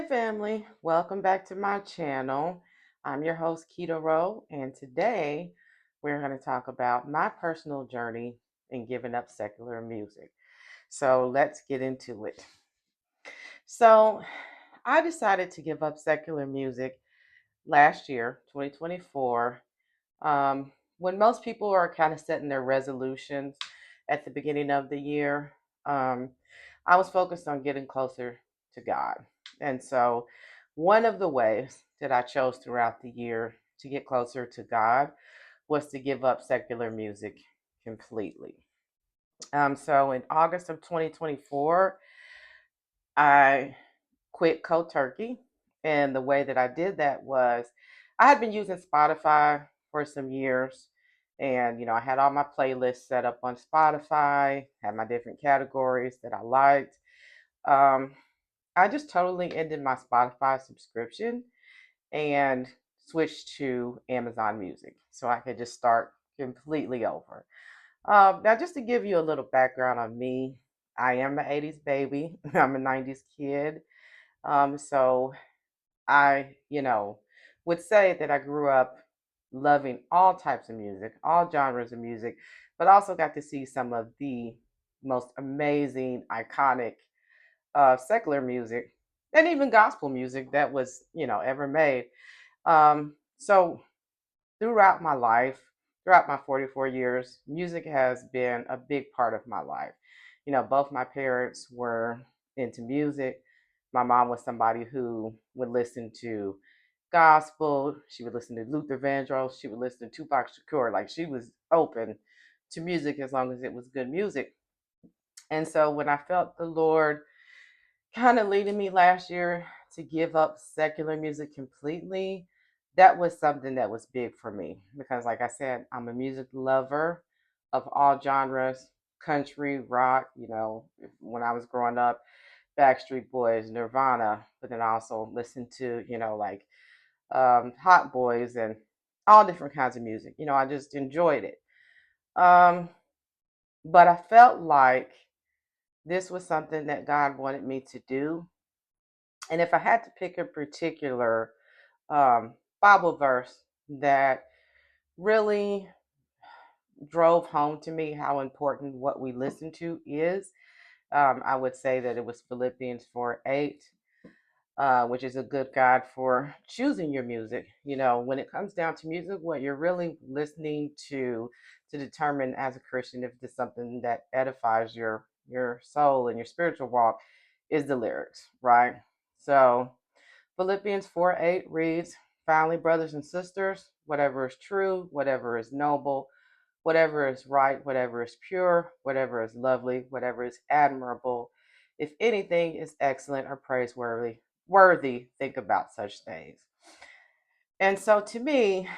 Hey family, welcome back to my channel. I'm your host Keto Rowe, and today we're going to talk about my personal journey in giving up secular music. So let's get into it. So I decided to give up secular music last year, 2024, when most people are kind of setting their resolutions at the beginning of the year. Um, I was focused on getting closer to God. And so, one of the ways that I chose throughout the year to get closer to God was to give up secular music completely. So, in August of 2024, I quit cold turkey. And the way that I did that was I had been using Spotify for some years. And, I had all my playlists set up on Spotify, had my different categories that I liked. Um, I just totally ended my Spotify subscription and switched to Amazon Music so I could just start completely over. Now, just to give you a little background on me, I am an 80s baby, I'm a 90s kid. So I, would say that I grew up loving all types of music, all genres of music, but also got to see some of the most amazing, iconic secular music and even gospel music that was, ever made. So throughout my life, throughout my 44 years, music has been a big part of my life. Both my parents were into music. My mom was somebody who would listen to gospel. She would listen to Luther Vandross. She would listen to Tupac Shakur. Like she was open to music as long as it was good music. And so when I felt the Lord kind of leading me last year to give up secular music completely, that was something that was big for me because, like I said, I'm a music lover of all genres, country, rock. When I was growing up, Backstreet Boys, Nirvana, but then I also listened to, like Hot Boys and all different kinds of music. I just enjoyed it. Um, but I felt like this was something that God wanted me to do. And if I had to pick a particular Bible verse that really drove home to me how important what we listen to is, I would say that it was Philippians 4:8, which is a good guide for choosing your music. When it comes down to music, what you're really listening to determine as a Christian if it's something that edifies your soul and your spiritual walk is the lyrics, right? So Philippians 4:8 reads, "Finally, brothers and sisters, whatever is true, whatever is noble, whatever is right, whatever is pure, whatever is lovely, whatever is admirable, if anything is excellent or praiseworthy, think about such things." And so to me,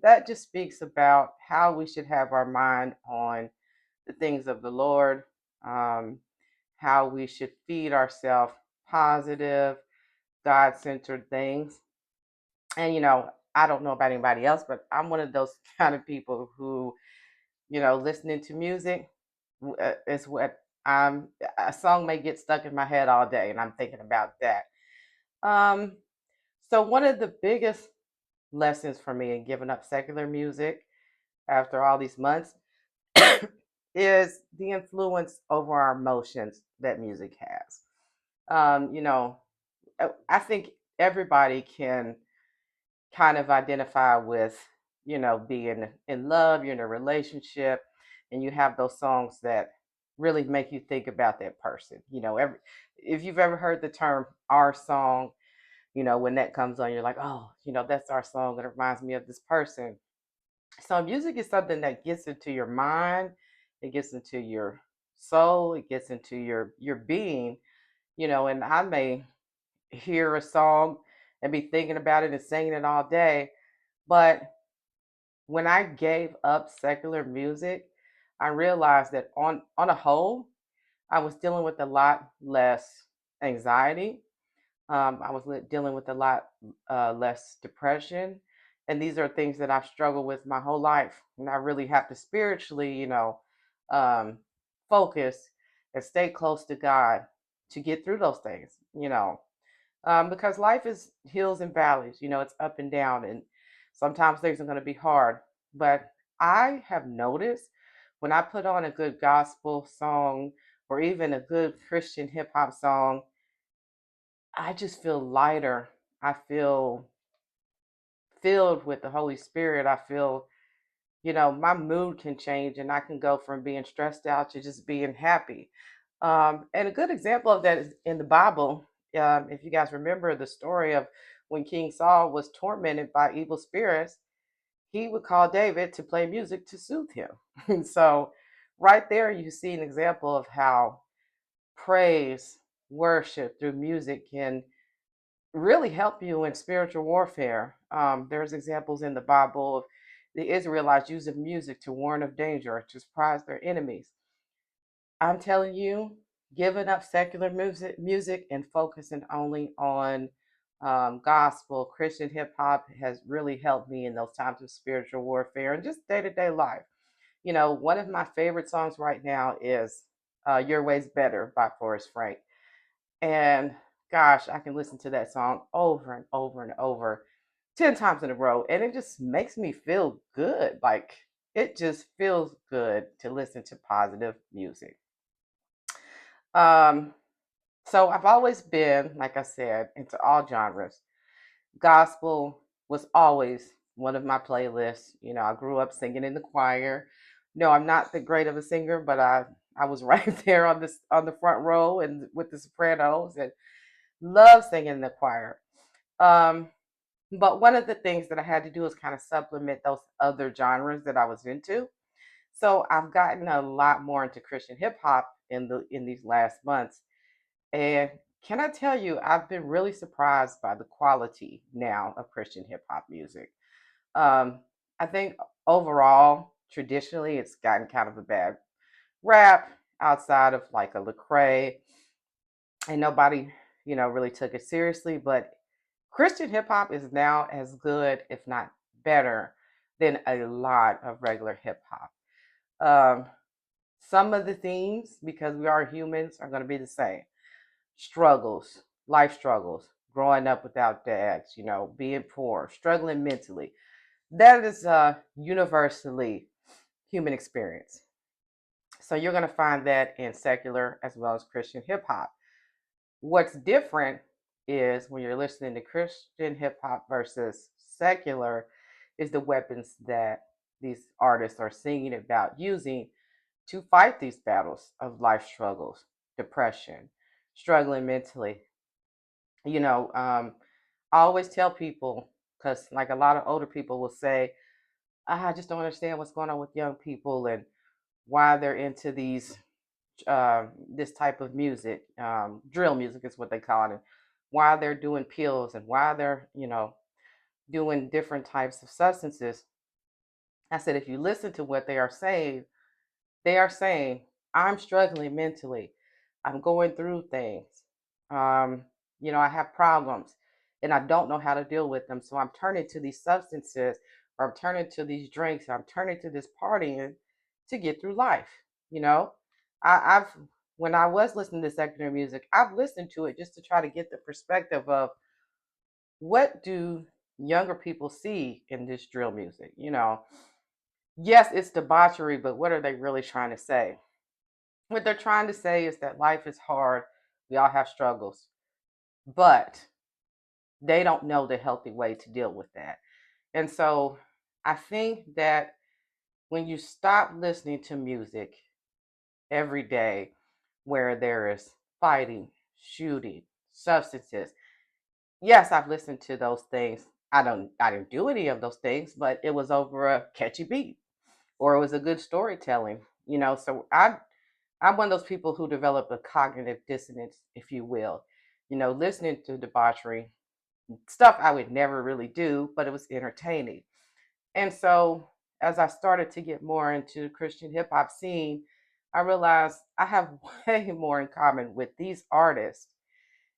that just speaks about how we should have our mind on the things of the Lord, um, how we should feed ourselves positive, God centered things. And I don't know about anybody else, but I'm one of those kind of people who, listening to music is what I'm. A song may get stuck in my head all day, and I'm thinking about that. Um, so one of the biggest lessons for me in giving up secular music after all these months is the influence over our emotions that music has. I think everybody can kind of identify with, being in love, you're in a relationship, and you have those songs that really make you think about that person. If you've ever heard the term our song, when that comes on, you're like, oh, that's our song. It reminds me of this person. So music is something that gets into your mind, it gets into your soul, it gets into your being, and I may hear a song and be thinking about it and singing it all day. But when I gave up secular music, I realized that on a whole, I was dealing with a lot less anxiety. I was dealing with a lot less depression, and these are things that I've struggled with my whole life, and I really have to spiritually, um, focus and stay close to God to get through those things. because life is hills and valleys. It's up and down, and sometimes things are going to be hard. But I have noticed when I put on a good gospel song or even a good Christian hip hop song, I just feel lighter. I feel filled with the Holy Spirit. I feel, my mood can change and I can go from being stressed out to just being happy. And a good example of that is in the Bible. If you guys remember the story of when King Saul was tormented by evil spirits, he would call David to play music to soothe him. And so, right there, you see an example of how praise, worship through music can really help you in spiritual warfare. There's examples in the Bible of the Israelites using music to warn of danger or to surprise their enemies. I'm telling you, giving up secular music and focusing only on gospel, Christian hip hop has really helped me in those times of spiritual warfare and just day to day life. One of my favorite songs right now is Your Way's Better by Forrest Frank. And gosh, I can listen to that song over and over and over 10 times in a row. And it just makes me feel good. Like it just feels good to listen to positive music. Um, so I've always been, like I said, into all genres. Gospel was always one of my playlists. I grew up singing in the choir. No, I'm not the great of a singer, but I was right there on the front row and with the sopranos and love singing in the choir. Um, but one of the things that I had to do is kind of supplement those other genres that I was into. So I've gotten a lot more into Christian hip hop in these last months. And can I tell you, I've been really surprised by the quality now of Christian hip hop music. Um, I think overall, traditionally, it's gotten kind of a bad rap outside of like a Lecrae, and nobody, really took it seriously. But Christian hip hop is now as good, if not better, than a lot of regular hip hop. Um, some of the themes, because we are humans, are going to be the same: struggles, life struggles, growing up without dads, being poor, struggling mentally. That is a universally human experience. So you're going to find that in secular as well as Christian hip hop. What's different is when you're listening to Christian hip hop versus secular, is the weapons that these artists are singing about using to fight these battles of life struggles, depression, struggling mentally. You know, um, I always tell people, because like a lot of older people will say, I just don't understand what's going on with young people and why they're into this type of music. Drill music is what they call it. And why they're doing pills and why they're, doing different types of substances. I said, if you listen to what they are saying, I'm struggling mentally. I'm going through things. Um, I have problems and I don't know how to deal with them. So I'm turning to these substances or I'm turning to these drinks. Or I'm turning to this partying to get through life. You know, I've, when I was listening to secular music, I've listened to it just to try to get the perspective of what do younger people see in this drill music. Yes, it's debauchery, but what are they really trying to say? What they're trying to say is that life is hard. We all have struggles, but they don't know the healthy way to deal with that. And so I think that when you stop listening to music every day where there is fighting, shooting, substances, yes, I've listened to those things. I didn't do any of those things, but it was over a catchy beat or it was a good storytelling, so I'm one of those people who develop a cognitive dissonance, if you will. Listening to debauchery stuff I would never really do, but it was entertaining. And so as I started to get more into the Christian hip hop scene, I realized I have way more in common with these artists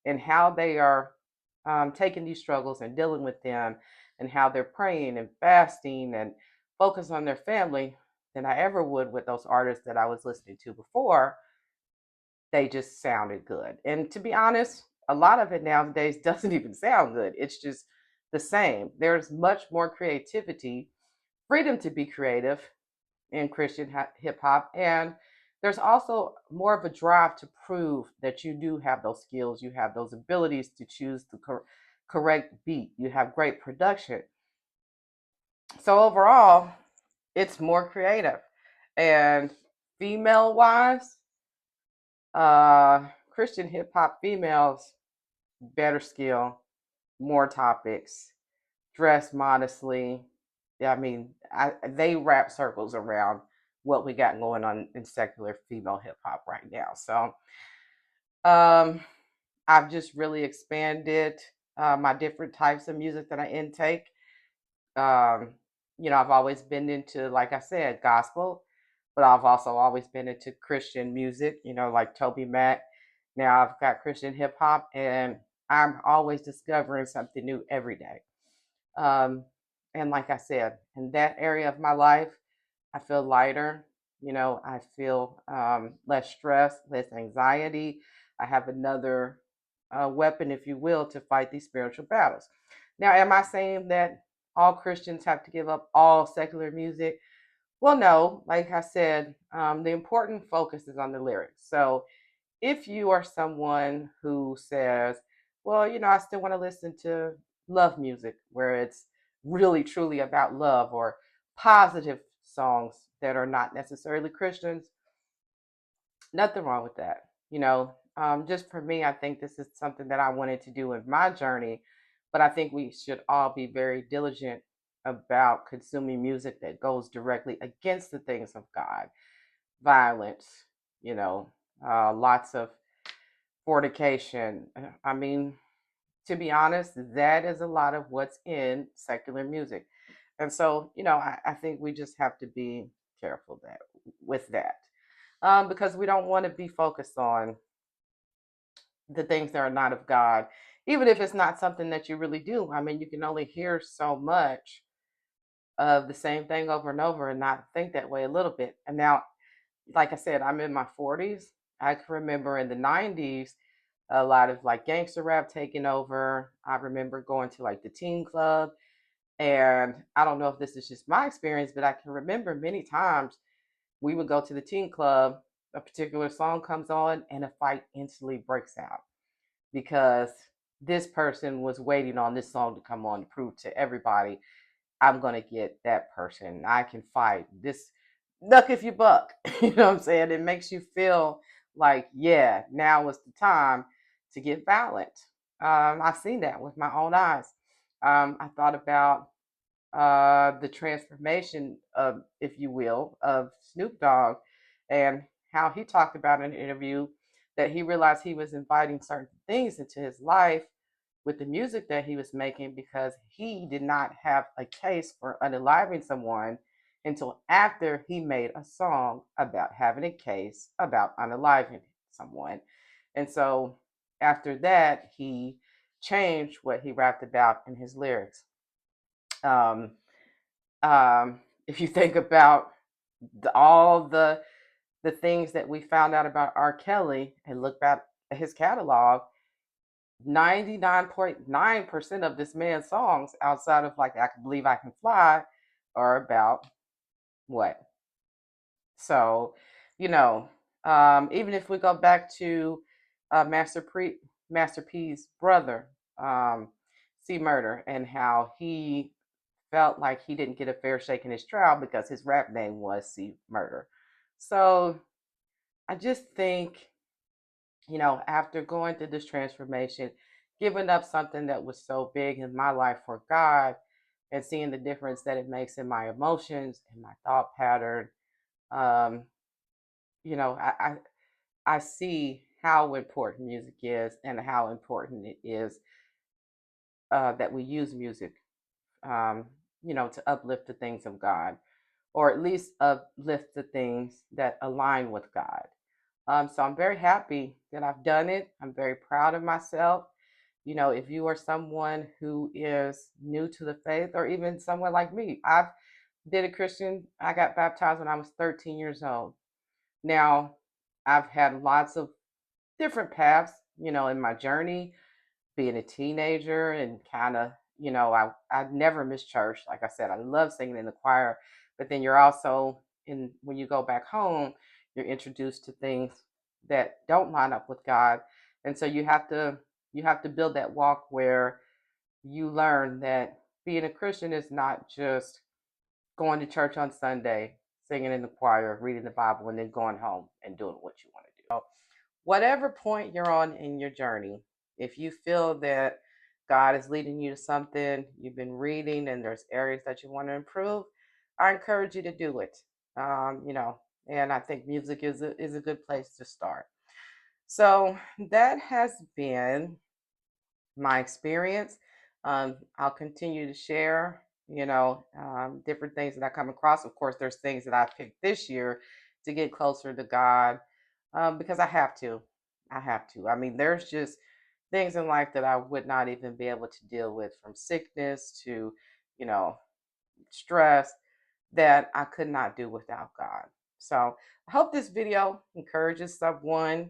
and how they are taking these struggles and dealing with them and how they're praying and fasting and focus on their family than I ever would with those artists that I was listening to before. They just sounded good. And to be honest, a lot of it nowadays doesn't even sound good. It's just the same. There's much more creativity, freedom to be creative in Christian hip hop, and there's also more of a drive to prove that you do have those skills, you have those abilities to choose the correct beat, you have great production. So overall, it's more creative. And female wise, Christian hip hop females, better skill, more topics, dress modestly. Yeah, I mean, they wrap circles around what we got going on in secular female hip hop right now. So um, I've just really expanded my different types of music that I intake. Um, I've always been into, like I said, gospel, but I've also always been into Christian music, like Toby Mac. Now I've got Christian hip hop, and I'm always discovering something new every day. Um, and like I said, in that area of my life, I feel lighter. I feel less stress, less anxiety. I have another weapon, if you will, to fight these spiritual battles. Now, am I saying that all Christians have to give up all secular music? Well, no. Like I said, the important focus is on the lyrics. So if you are someone who says, well, I still want to listen to love music where it's really truly about love, or positive songs that are not necessarily Christians, nothing wrong with that. Just for me, I think this is something that I wanted to do in my journey, but I think we should all be very diligent about consuming music that goes directly against the things of God, violence, lots of fornication. I mean, to be honest, that is a lot of what's in secular music. And so, I think we just have to be careful that with that, because we don't want to be focused on the things that are not of God, even if it's not something that you really do. I mean, you can only hear so much of the same thing over and over and not think that way a little bit. And now, like I said, I'm in my 40s. I can remember in the 90s, a lot of like gangster rap taking over. I remember going to like the teen club, and I don't know if this is just my experience, but I can remember many times we would go to the teen club, a particular song comes on, and a fight instantly breaks out because this person was waiting on this song to come on to prove to everybody, I'm gonna get that person. I can fight this. Duck if you buck. You know what I'm saying? It makes you feel like, yeah, now is the time to get violent. I've seen that with my own eyes. I thought about the transformation of, if you will, of Snoop Dogg, and how he talked about in an interview that he realized he was inviting certain things into his life with the music that he was making because he did not have a case for unaliving someone until after he made a song about having a case about unaliving someone. And so after that, he changed what he rapped about in his lyrics. Um, if you think about all the things that we found out about R. Kelly and look back at his catalog, 99.9% of this man's songs, outside of like I Can Believe I Can Fly, are about what? So, you know, even if we go back to Master P's brother, C Murder, and how he felt like he didn't get a fair shake in his trial because his rap name was C Murder. So I just think, after going through this transformation, giving up something that was so big in my life for God, and seeing the difference that it makes in my emotions and my thought pattern, um, you know, I, I I see how important music is and how important it is that we use music, um, to uplift the things of God, or at least uplift the things that align with God. So I'm very happy that I've done it. I'm very proud of myself. If you are someone who is new to the faith, or even someone like me, I've been a Christian. I got baptized when I was 13 years old. Now, I've had lots of different paths in my journey, being a teenager and kind of, I never missed church. Like I said, I love singing in the choir, but then you're also when you go back home, you're introduced to things that don't line up with God. And so you have to build that walk where you learn that being a Christian is not just going to church on Sunday, singing in the choir, reading the Bible, and then going home and doing what you want to do. So whatever point you're on in your journey, if you feel that God is leading you to something, you've been reading, and there's areas that you want to improve, I encourage you to do it. And I think music is a good place to start. So that has been my experience. I'll continue to share, different things that I come across. Of course, there's things that I picked this year to get closer to God, because I have to. I have to. I mean, there's just things in life that I would not even be able to deal with, from sickness to, you know, stress, that I could not do without God. So I hope this video encourages someone.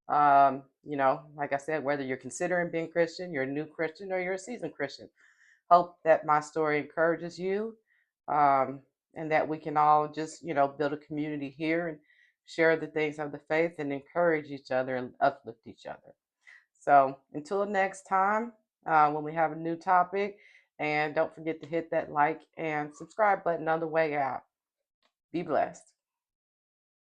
Like I said, whether you're considering being Christian, you're a new Christian, or you're a seasoned Christian, hope that my story encourages you, um, and that we can all just, build a community here and share the things of the faith and encourage each other and uplift each other. So until next time, when we have a new topic, and don't forget to hit that like and subscribe button on the way out. Be blessed.